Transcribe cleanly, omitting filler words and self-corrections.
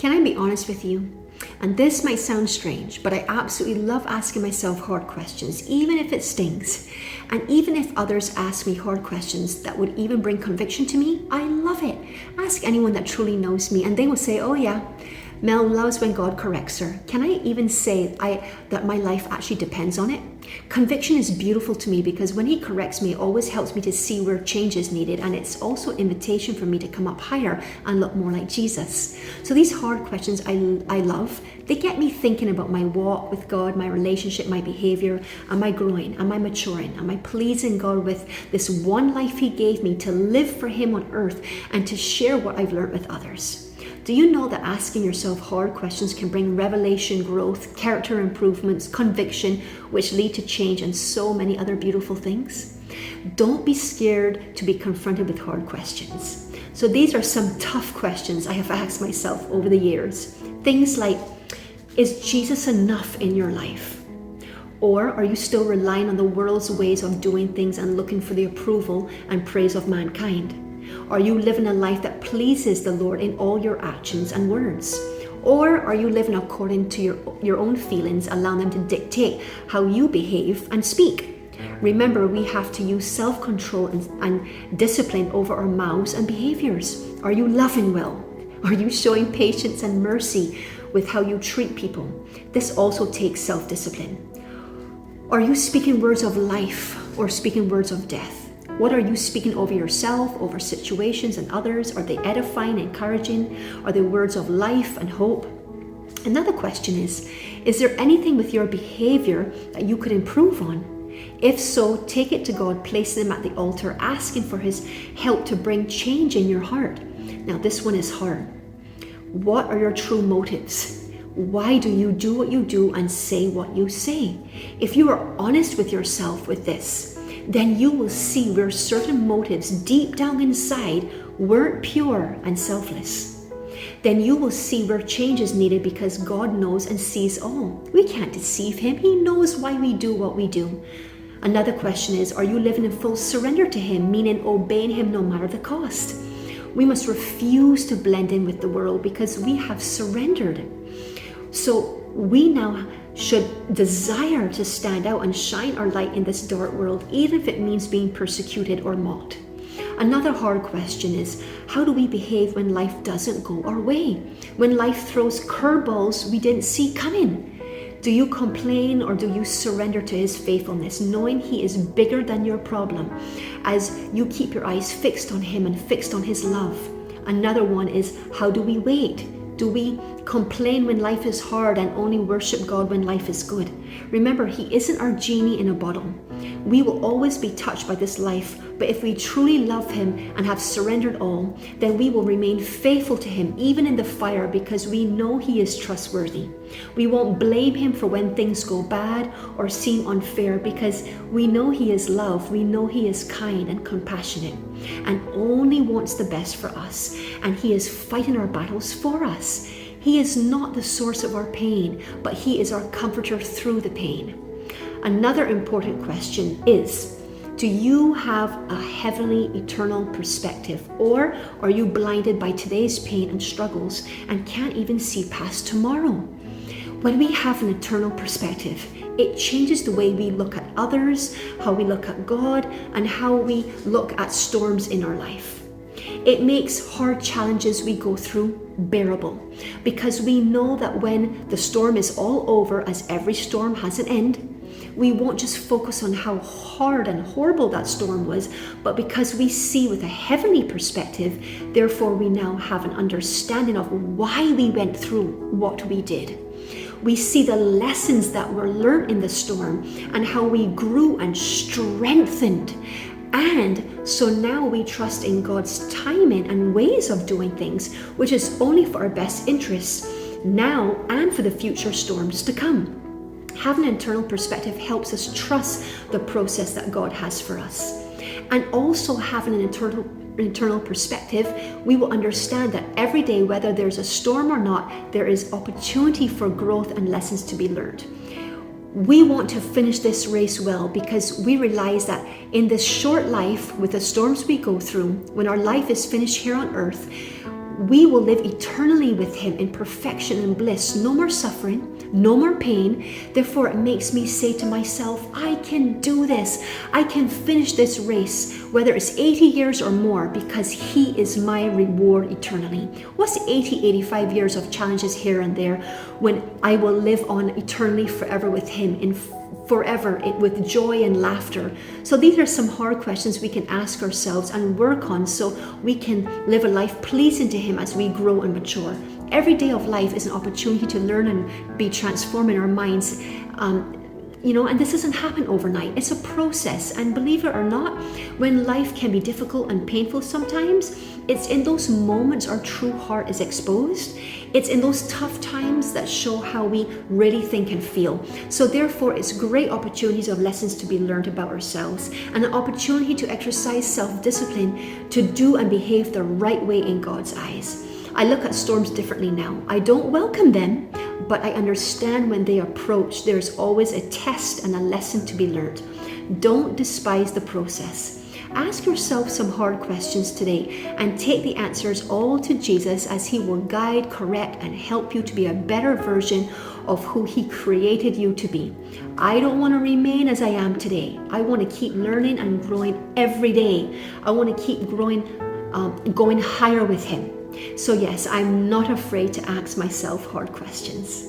Can I be honest with you? And this might sound strange, but I absolutely love asking myself hard questions, even if it stings. And even if others ask me hard questions that would even bring conviction to me, I love it. Ask anyone that truly knows me and they will say, oh yeah, Mel loves when God corrects her. Can I even say that my life actually depends on it? Conviction is beautiful to me because when he corrects me, it always helps me to see where change is needed, and it's also an invitation for me to come up higher and look more like Jesus. So these hard questions I love. They get me thinking about my walk with God, my relationship, my behavior. Am I growing? Am I maturing? Am I pleasing God with this one life he gave me to live for him on earth and to share what I've learned with others? Do you know that asking yourself hard questions can bring revelation, growth, character improvements, conviction, which lead to change and so many other beautiful things? Don't be scared to be confronted with hard questions. So these are some tough questions I have asked myself over the years. Things like, is Jesus enough in your life? Or are you still relying on the world's ways of doing things and looking for the approval and praise of mankind? Are you living a life that pleases the Lord in all your actions and words? Or are you living according to your own feelings, allowing them to dictate how you behave and speak? Remember, we have to use self-control and discipline over our mouths and behaviors. Are you loving well? Are you showing patience and mercy with how you treat people? This also takes self-discipline. Are you speaking words of life or speaking words of death? What are you speaking over yourself, over situations and others? Are they edifying, encouraging? Are they words of life and hope? Another question is there anything with your behavior that you could improve on? If so, take it to God, place them at the altar, asking for his help to bring change in your heart. Now, this one is hard. What are your true motives? Why do you do what you do and say what you say? If you are honest with yourself with this, then you will see where certain motives deep down inside weren't pure and selfless. Then you will see where change is needed because God knows and sees all. We can't deceive him. He knows why we do what we do. Another question is, are you living in full surrender to him, meaning obeying him no matter the cost? We must refuse to blend in with the world because we have surrendered. So we now should desire to stand out and shine our light in this dark world, even if it means being persecuted or mocked. Another hard question is, how do we behave when life doesn't go our way? When life throws curveballs we didn't see coming? Do you complain or do you surrender to his faithfulness, knowing he is bigger than your problem, as you keep your eyes fixed on him and fixed on his love? Another one is, how do we wait? Do we complain when life is hard and only worship God when life is good? Remember, he isn't our genie in a bottle. We will always be touched by this life, but if we truly love him and have surrendered all, then we will remain faithful to him even in the fire because we know he is trustworthy. We won't blame him for when things go bad or seem unfair because we know he is love, we know he is kind and compassionate and only wants the best for us, and he is fighting our battles for us. He is not the source of our pain, but he is our comforter through the pain. Another important question is, do you have a heavenly, eternal perspective, or are you blinded by today's pain and struggles and can't even see past tomorrow? When we have an eternal perspective, it changes the way we look at others, how we look at God, and how we look at storms in our life. It makes hard challenges we go through bearable because we know that when the storm is all over, as every storm has an end, we won't just focus on how hard and horrible that storm was, but because we see with a heavenly perspective, therefore we now have an understanding of why we went through what we did. We see the lessons that were learned in the storm and how we grew and strengthened. And so now we trust in God's timing and ways of doing things, which is only for our best interests now and for the future storms to come. Having an eternal perspective helps us trust the process that God has for us. And also having an eternal perspective, we will understand that every day, whether there's a storm or not, there is opportunity for growth and lessons to be learned. We want to finish this race well because we realize that in this short life, with the storms we go through, when our life is finished here on earth, we will live eternally with him in perfection and bliss. No more suffering, no more pain. Therefore, it makes me say to myself, I can do this. I can finish this race, whether it's 80 years or more, because he is my reward eternally. What's 80, 85 years of challenges here and there when I will live on eternally forever with him in forever with joy and laughter? So these are some hard questions we can ask ourselves and work on so we can live a life pleasing to him as we grow and mature. Every day of life is an opportunity to learn and be transformed in our minds. And this doesn't happen overnight. It's a process. And believe it or not, when life can be difficult and painful sometimes, it's in those moments our true heart is exposed. It's in those tough times that show how we really think and feel. So therefore, it's great opportunities of lessons to be learned about ourselves and an opportunity to exercise self-discipline to do and behave the right way in God's eyes. I look at storms differently now. I don't welcome them, but I understand when they approach, there's always a test and a lesson to be learned. Don't despise the process. Ask yourself some hard questions today and take the answers all to Jesus, as he will guide, correct, and help you to be a better version of who he created you to be. I don't want to remain as I am today. I want to keep learning and growing every day. I want to keep growing, going higher with him. So yes, I'm not afraid to ask myself hard questions.